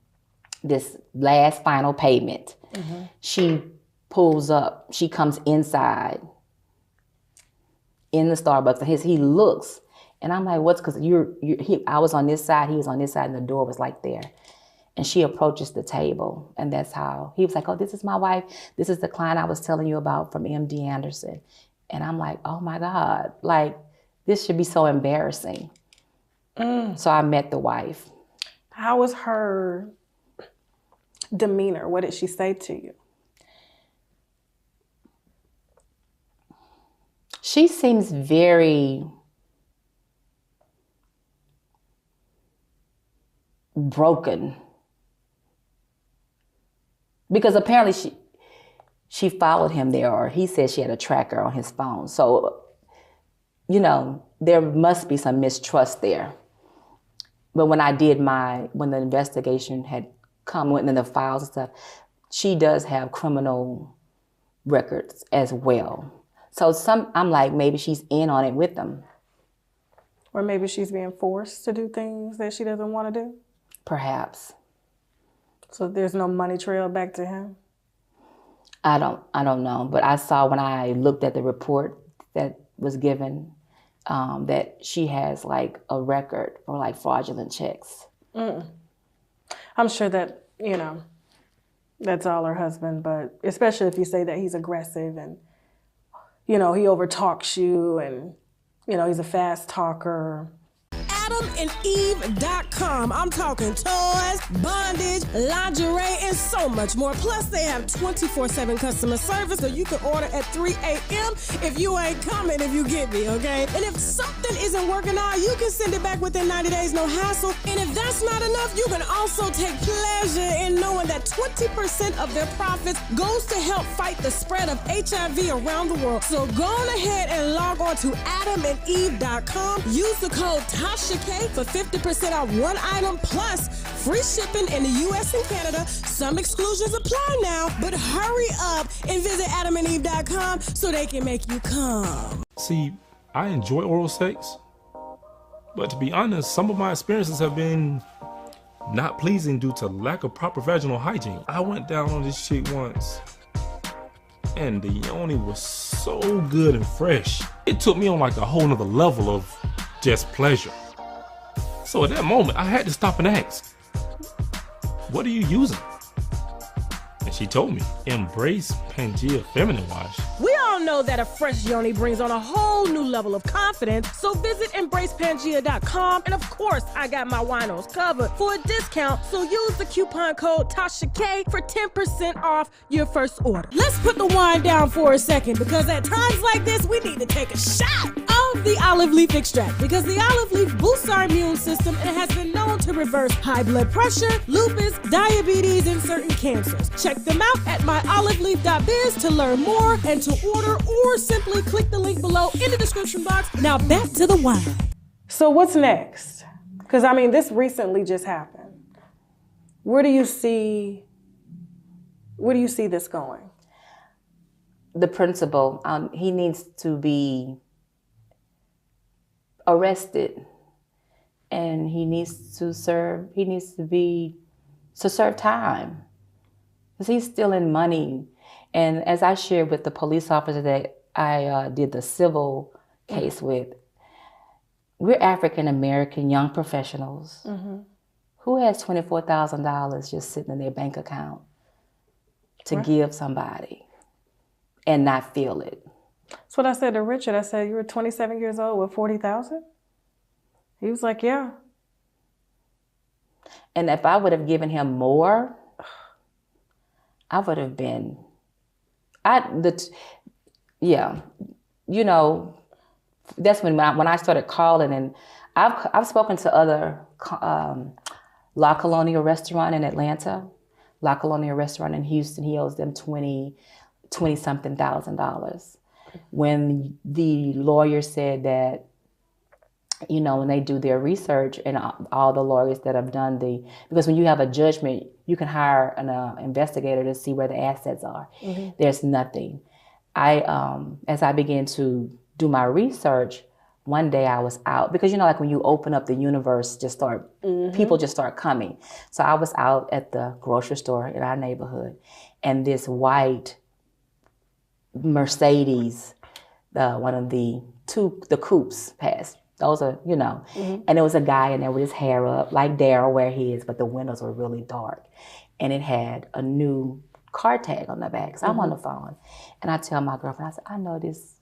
this last final payment. Mm-hmm. She pulls up. She comes inside in the Starbucks, and he looks, and I'm like, "What's?" Because I was on this side, he was on this side, and the door was like there. And she approaches the table, and that's how he was like, "Oh, this is my wife. This is the client I was telling you about from MD Anderson." And I'm like, "Oh my God, like." This should be so embarrassing. So I met the wife. How was her demeanor? What did she say to you? She seems very broken. Because apparently she followed him there, or he said she had a tracker on his phone. So, there must be some mistrust there. But when when the investigation had come, went in the files and stuff, she does have criminal records as well. So I'm like, maybe she's in on it with them. Or maybe she's being forced to do things that she doesn't want to do? Perhaps. So there's no money trail back to him? I don't know. But I saw when I looked at the report that was given, that she has like a record for like fraudulent checks. I'm sure that, that's all her husband, but especially if you say that he's aggressive and, he overtalks you and, he's a fast talker. AdamandEve.com. I'm talking toys, bondage, lingerie, and so much more. Plus, they have 24/7 customer service, so you can order at 3 a.m. if you ain't coming, if you get me, okay? And if something isn't working out, you can send it back within 90 days, no hassle. And if that's not enough, you can also take pleasure in knowing that 20% of their profits goes to help fight the spread of HIV around the world. So go on ahead and log on to AdamandEve.com. Use the code TASHAK for 50% off one item plus free shipping in the U.S. and Canada. Some exclusions apply now, but hurry up and visit AdamandEve.com so they can make you come. See, I enjoy oral sex, but to be honest, some of my experiences have been not pleasing due to lack of proper vaginal hygiene. I went down on this chick once, and the yoni was so good and fresh. It took me on like a whole nother level of just pleasure. So at that moment, I had to stop and ask, what are you using? And she told me, embrace Pangea Feminine Wash. We all know that a fresh yoni brings on a whole new level of confidence, so visit EmbracePangea.com, and of course, I got my winos covered for a discount, so use the coupon code TASHAK for 10% off your first order. Let's put the wine down for a second, because at times like this, we need to take a shot of the olive leaf extract, because the olive leaf boosts our immune system and has been known to reverse high blood pressure, lupus, diabetes, and certain cancers. Check them out at myoliveleaf.biz to learn more and to order, or simply click the link below in the description box. Now back to the wine. So what's next? Because this recently just happened. Where do you see this going? The principal, he needs to be arrested, and he needs to serve time, because he's stealing money. And as I shared with the police officer that I did the civil case with, we're African American young professionals. Who has $24,000 just sitting in their bank account to give somebody and not feel it? That's what I said to Richard. I said, you were 27 years old with 40,000? He was like, yeah. And if I would have given him more, I would have been, you know, that's when I started calling, and I've spoken to other La Colonia restaurant in Atlanta, La Colonia restaurant in Houston. He owes them $20-something thousand. When the lawyer said that, you know, when they do their research, and all the lawyers that have done because when you have a judgment, you can hire an investigator to see where the assets are. There's nothing. As I began to do my research, one day I was out, because, you know, like when you open up, the universe just people just start coming. So I was out at the grocery store in our neighborhood, and this white Mercedes, one of the coupes passed. Those are, you know, and there was a guy in there with his hair up, like Darrell where he is, but the windows were really dark. And it had a new car tag on the back. So I'm on the phone, and I tell my girlfriend, I said, I know this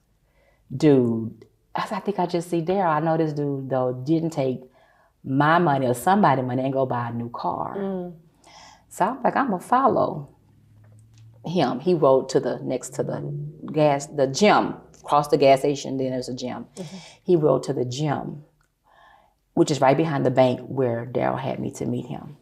dude. I said, I think I just see Darrell. I know this dude, though, didn't take my money or somebody's money and go buy a new car. So I'm like, I'm going to follow him. He rode next to the gym, across the gas station, then there's a gym. He rode to the gym, which is right behind the bank where Darrell had me to meet him.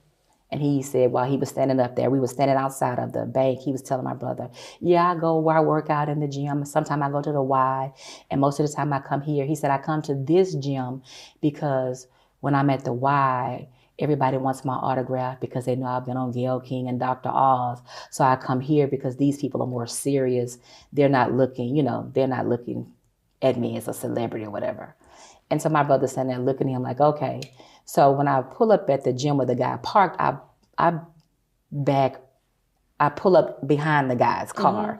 And he said, while he was standing up there, we were standing outside of the bank, he was telling my brother, yeah, I go where I work out in the gym. Sometimes I go to the Y, and most of the time I come here. He said, I come to this gym because when I'm at the Y, everybody wants my autograph because they know I've been on Gayle King and Dr. Oz. So I come here because these people are more serious. They're not looking, at me as a celebrity or whatever. And so my brother's sitting there looking at him like, okay. So when I pull up at the gym where the guy parked, I pull up behind the guy's car.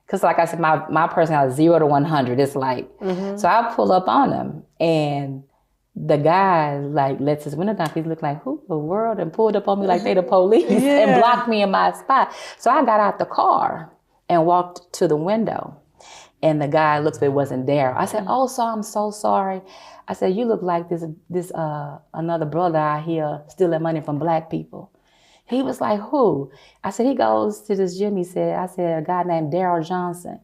Because like I said, my personality is 0 to 100. It's like, so I pull up on him, and the guy like lets his window down. He's looking like, who the world? And pulled up on me like they the police and blocked me in my spot. So I got out the car and walked to the window. And the guy looks, but it wasn't there. I said, oh, so I'm so sorry. I said, you look like this another brother out here stealing money from black people. He was like, who? I said, he goes to this gym. I said, a guy named Darrell Jonhson.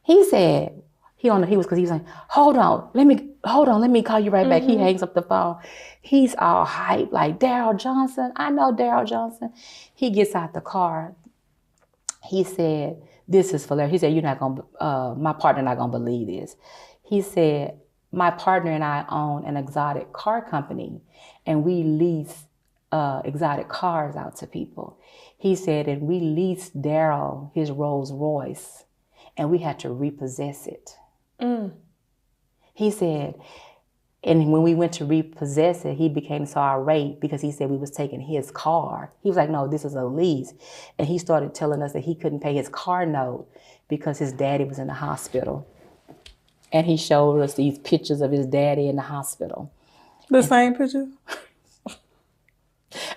He said, he was like, hold on, let me call you right back. He hangs up the phone. He's all hyped, like, Darrell Jonhson, I know Darrell Jonhson. He gets out the car. He said, this is hilarious. He said, my partner not gonna believe this. He said, my partner and I own an exotic car company, and we lease exotic cars out to people. He said, and we leased Darrell his Rolls Royce, and we had to repossess it. He said, and when we went to repossess it, he became so irate because he said we was taking his car. He was like, no, this is a lease. And he started telling us that he couldn't pay his car note because his daddy was in the hospital. And he showed us these pictures of his daddy in the hospital. The same picture?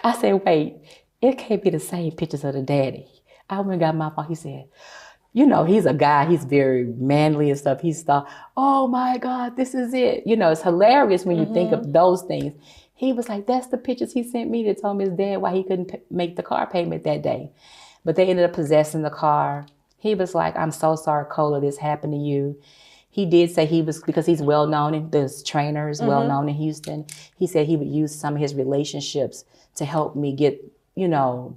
I said, wait, it can't be the same pictures of the daddy. I went and got my phone. He said, you know, he's a guy, he's very manly and stuff. He thought, oh my God, this is it. You know, it's hilarious when you think of those things. He was like, that's the pictures he sent me that told me his dad why he couldn't make the car payment that day. But they ended up possessing the car. He was like, I'm so sorry, Cola, this happened to you. He did say because he's well-known, and this trainer is well-known in Houston. He said he would use some of his relationships to help me get, you know,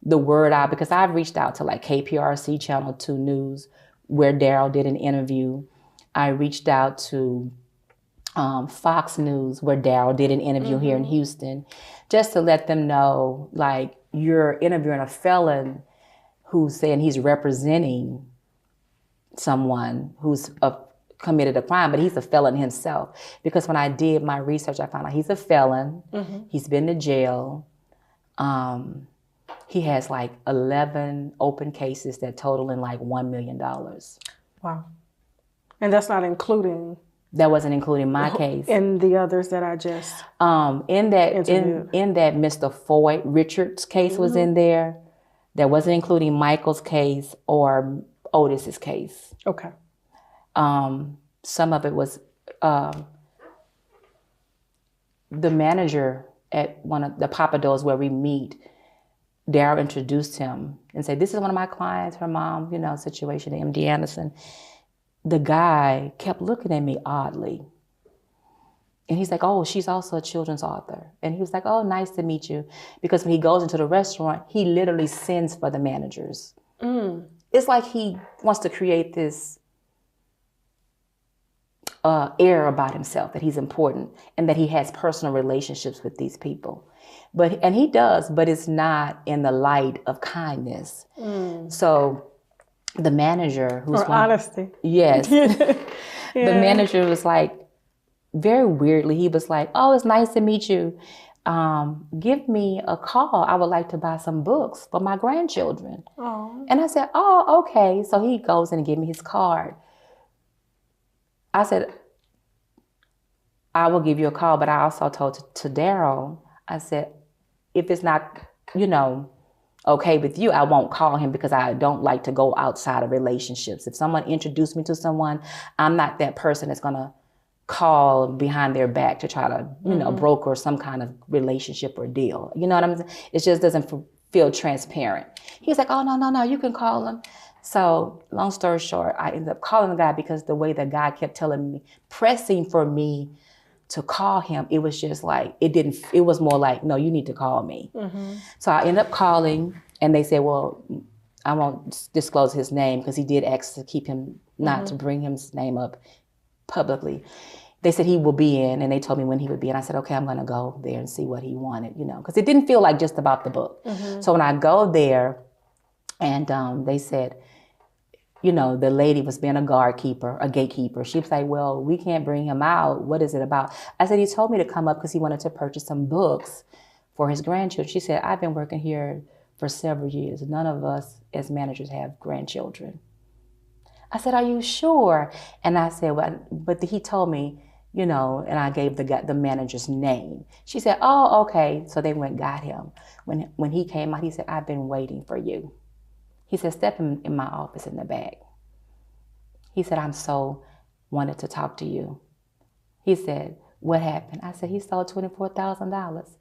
the word out, because I've reached out to like KPRC Channel 2 News, where Darrell did an interview. I reached out to Fox News, where Darrell did an interview here in Houston, just to let them know, like, you're interviewing a felon who's saying he's representing someone who's committed a crime, but he's a felon himself. Because when I did my research, I found out he's a felon. He's been to jail. He has like 11 open cases that total in like $1 million. Wow. And that's not including... That wasn't including my case. And the others that I just in that Mr. Foy Richards case was in there. That wasn't including Michael's case or Otis's case. Okay. Some of it was the manager at one of the Papados where we meet. Darrell introduced him and said, "This is one of my clients, her mom, you know, situation at MD Anderson." The guy kept looking at me oddly. And he's like, "Oh, she's also a children's author." And he was like, "Oh, nice to meet you." Because when he goes into the restaurant, he literally sends for the managers. It's like he wants to create this air about himself, that he's important and that he has personal relationships with these people. And he does, but it's not in the light of kindness. So the manager who's honesty. Yes. The manager was like, very weirdly, he was like, "Oh, it's nice to meet you. Give me a call. I would like to buy some books for my grandchildren." And I said, "Oh, okay." So he goes in and gives me his card. I said, "I will give you a call," but I also told to Darrell, I said, "If it's not, you know, okay with you, I won't call him because I don't like to go outside of relationships. If someone introduced me to someone, I'm not that person that's gonna call behind their back to try to, you know, broker some kind of relationship or deal. You know what I'm saying? It just doesn't feel transparent." He's like, "Oh, no, you can call him." So long story short, I ended up calling the guy because the way the guy kept telling me, pressing for me to call him, it was just like, it was more like, "No, you need to call me." So I ended up calling and they said, "Well, I won't disclose his name," because he did ask to keep him, not to bring his name up publicly. They said he will be in, and they told me when he would be in. I said, "Okay, I'm gonna go there and see what he wanted," you know, because it didn't feel like just about the book. So when I go there and they said, you know, the lady was being a gatekeeper. She was like, "Well, we can't bring him out. What is it about?" I said, "He told me to come up because he wanted to purchase some books for his grandchildren." She said, "I've been working here for several years. None of us as managers have grandchildren." I said, "Are you sure?" And I said, "Well, but he told me, you know," and I gave the manager's name. She said, "Oh, okay." So they went and got him. When he came out, he said, "I've been waiting for you." He said, "Step in my office in the back." He said, "I'm so wanted to talk to you." He said, "What happened?" I said, "He stole $24,000.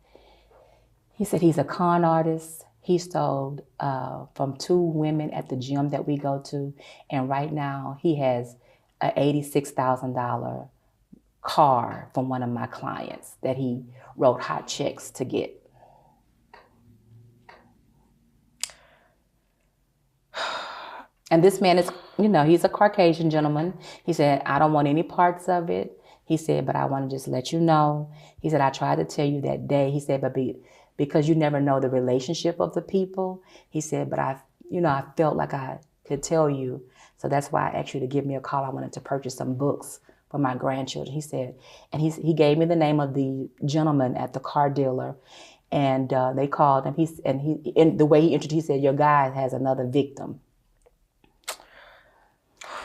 He said, "He's a con artist. He stole from 2 women at the gym that we go to. And right now he has an $86,000 car from one of my clients that he wrote hot checks to get." And this man is, you know, he's a Caucasian gentleman. He said, "I don't want any parts of it." He said, "But I want to just let you know." He said, "I tried to tell you that day." He said, "But because you never know the relationship of the people." He said, "But I felt like I could tell you. So that's why I asked you to give me a call. I wanted to purchase some books for my grandchildren." He said, and he gave me the name of the gentleman at the car dealer. And they called him. And the way he introduced, he said, "Your guy has another victim."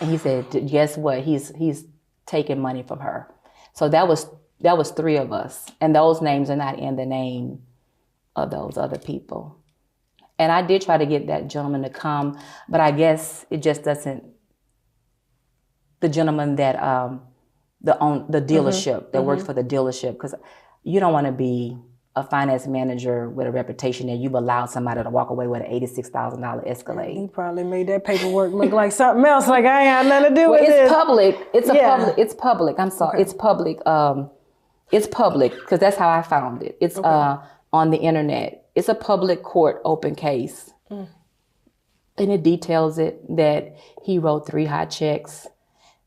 And he said, "Guess what? He's taking money from her." So that was 3 of us. And those names are not in the name of those other people. And I did try to get that gentleman to come, but I guess it just doesn't. The gentleman that the dealership that works for the dealership, because you don't want to be a finance manager with a reputation that you've allowed somebody to walk away with an $86,000 Escalade. He probably made that paperwork look like something else, like I ain't had nothing to do with it. It's public. It's public. I'm sorry. Okay. It's public. It's public because that's how I found it. It's on the internet. It's a public court open case. And it details it that he wrote 3 hot checks.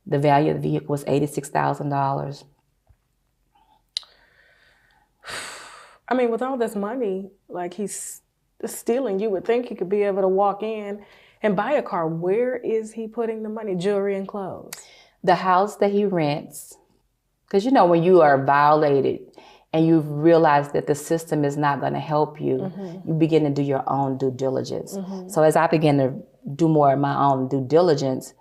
The value of the vehicle was $86,000. I mean, with all this money, like he's stealing, you would think he could be able to walk in and buy a car. Where is he putting the money? Jewelry and clothes? The house that he rents, because when you are violated and you've realized that the system is not going to help you, you begin to do your own due diligence. So as I begin to do more of my own due diligence,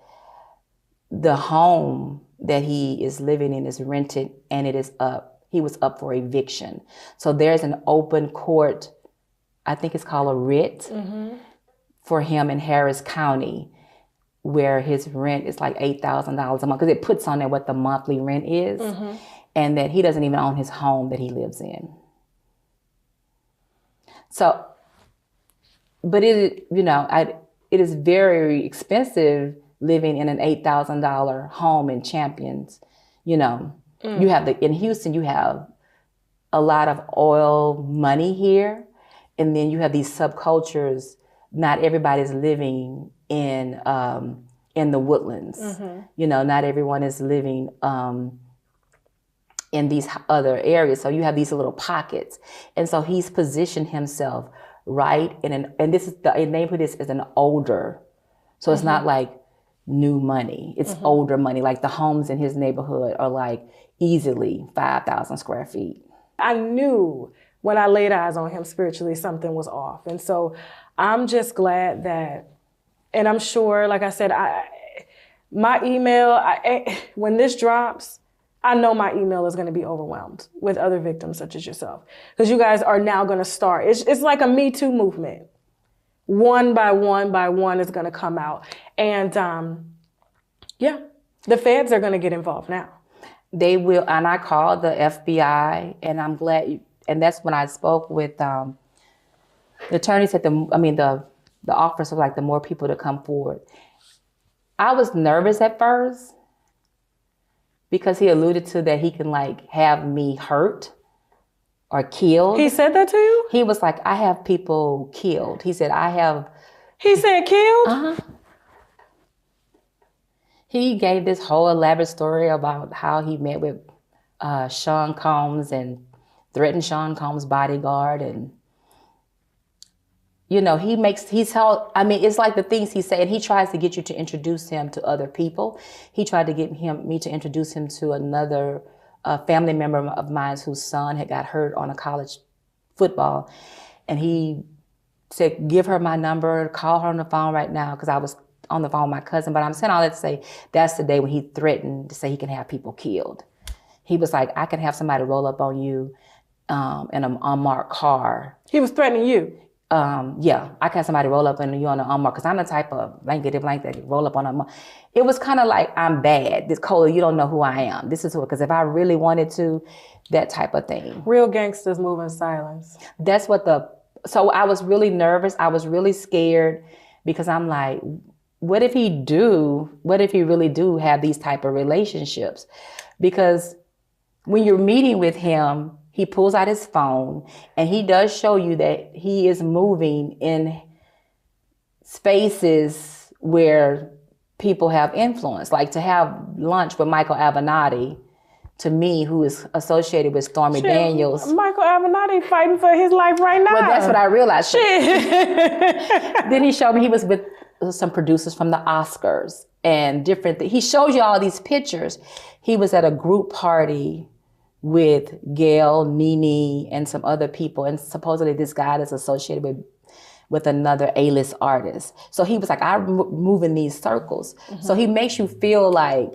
the home that he is living in is rented and it is up. He was up for eviction. So there's an open court, I think it's called a writ, for him in Harris County, where his rent is like $8,000 a month, because it puts on there what the monthly rent is, and that he doesn't even own his home that he lives in. So, but it is very expensive living in an $8,000 home in Champions. You have in Houston, you have a lot of oil money here, and then you have these subcultures. Not everybody's living in the Woodlands. Not everyone is living in these other areas. So you have these little pockets. And so he's positioned himself right and this is the neighborhood is an older. So it's not like new money. It's older money. Like the homes in his neighborhood are like easily 5,000 square feet. I knew when I laid eyes on him spiritually, something was off. And so I'm just glad that, and I'm sure, like I said, my email, when this drops, I know my email is going to be overwhelmed with other victims such as yourself, because you guys are now going to start. It's like a Me Too movement. One by one is going to come out. And the feds are going to get involved now. They will. And I called the FBI, and I'm glad. And that's when I spoke with the attorney said the officer was like, the more people to come forward. I was nervous at first because he alluded to that he can like have me hurt or killed. He said that to you? He was like, I have people killed. He said, He said killed? He gave this whole elaborate story about how he met with Sean Combs and threatened Sean Combs' bodyguard, and it's like the things he said. He tries to get you to introduce him to other people. He tried to get me to introduce him to another family member of mine whose son had got hurt on a college football, and he said, give her my number, call her on the phone right now, because I was on the phone with my cousin. But I'm saying all that to say, that's the day when he threatened to say he can have people killed. He was like, I can have somebody roll up on you in an unmarked car. He was threatening you? Yeah, I can have somebody roll up on you on an unmarked, because I'm the type of blanket that roll up on a. It was kind of like, I'm bad. This Cola, you don't know who I am. This is who, because if I really wanted to, that type of thing. Real gangsters move in silence. That's what so I was really nervous. I was really scared, because I'm like, what if he really do have these type of relationships? Because when you're meeting with him, he pulls out his phone and he does show you that he is moving in spaces where people have influence. Like to have lunch with Michael Avenatti, to me, who is associated with Stormy Daniels. Michael Avenatti fighting for his life right now. Well, that's what I realized. Then he showed me he was with some producers from the Oscars and different he shows you all these pictures. He was at a group party with Gail, Nene, and some other people, and supposedly this guy is associated with another A-list artist. So he was like, I move in these circles. So he makes you feel like,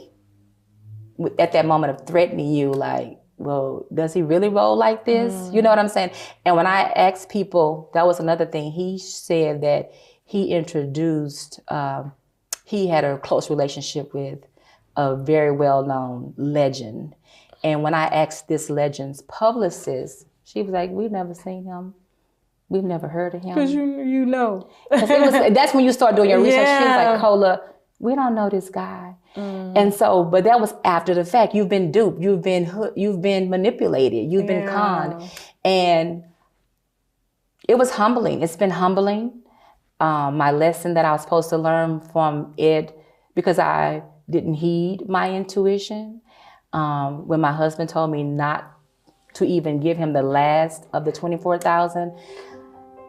at that moment of threatening you, like, well, does he really roll like this? You know what I'm saying? And when I asked people, that was another thing. He said that he introduced, he had a close relationship with a very well-known legend. And when I asked this legend's publicist, she was like, we've never seen him. We've never heard of him. Because you know. That's when you start doing your research. She was like, Cola, we don't know this guy. And so, but that was after the fact. You've been duped. You've been manipulated. You've been conned. And it was humbling. It's been humbling. My lesson that I was supposed to learn from it, because I didn't heed my intuition. When my husband told me not to even give him the last of the $24,000,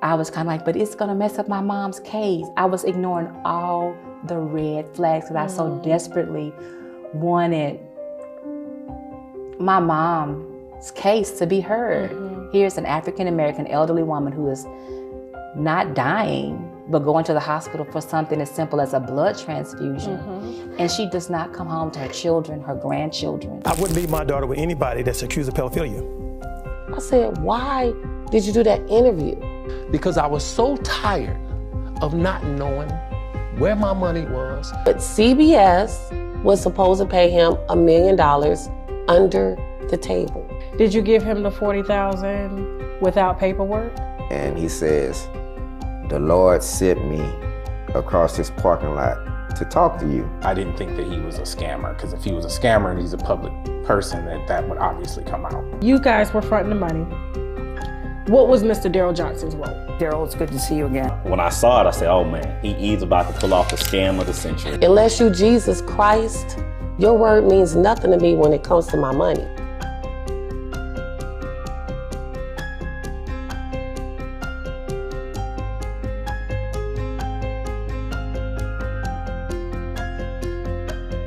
I was kind of like, but it's gonna mess up my mom's case. I was ignoring all the red flags because I so desperately wanted my mom's case to be heard. Here's an African-American elderly woman who is not dying, but going to the hospital for something as simple as a blood transfusion. And she does not come home to her children, her grandchildren. I wouldn't leave my daughter with anybody that's accused of pedophilia. I said, why did you do that interview? Because I was so tired of not knowing where my money was. But CBS was supposed to pay him $1 million under the table. Did you give him the $40,000 without paperwork? And he says, the Lord sent me across this parking lot to talk to you. I didn't think that he was a scammer, because if he was a scammer and he's a public person, that would obviously come out. You guys were fronting the money. What was Mr. Darrell Johnson's role? Darrell, it's good to see you again. When I saw it, I said, oh man, he's about to pull off the scam of the century. Unless you Jesus Christ, your word means nothing to me when it comes to my money.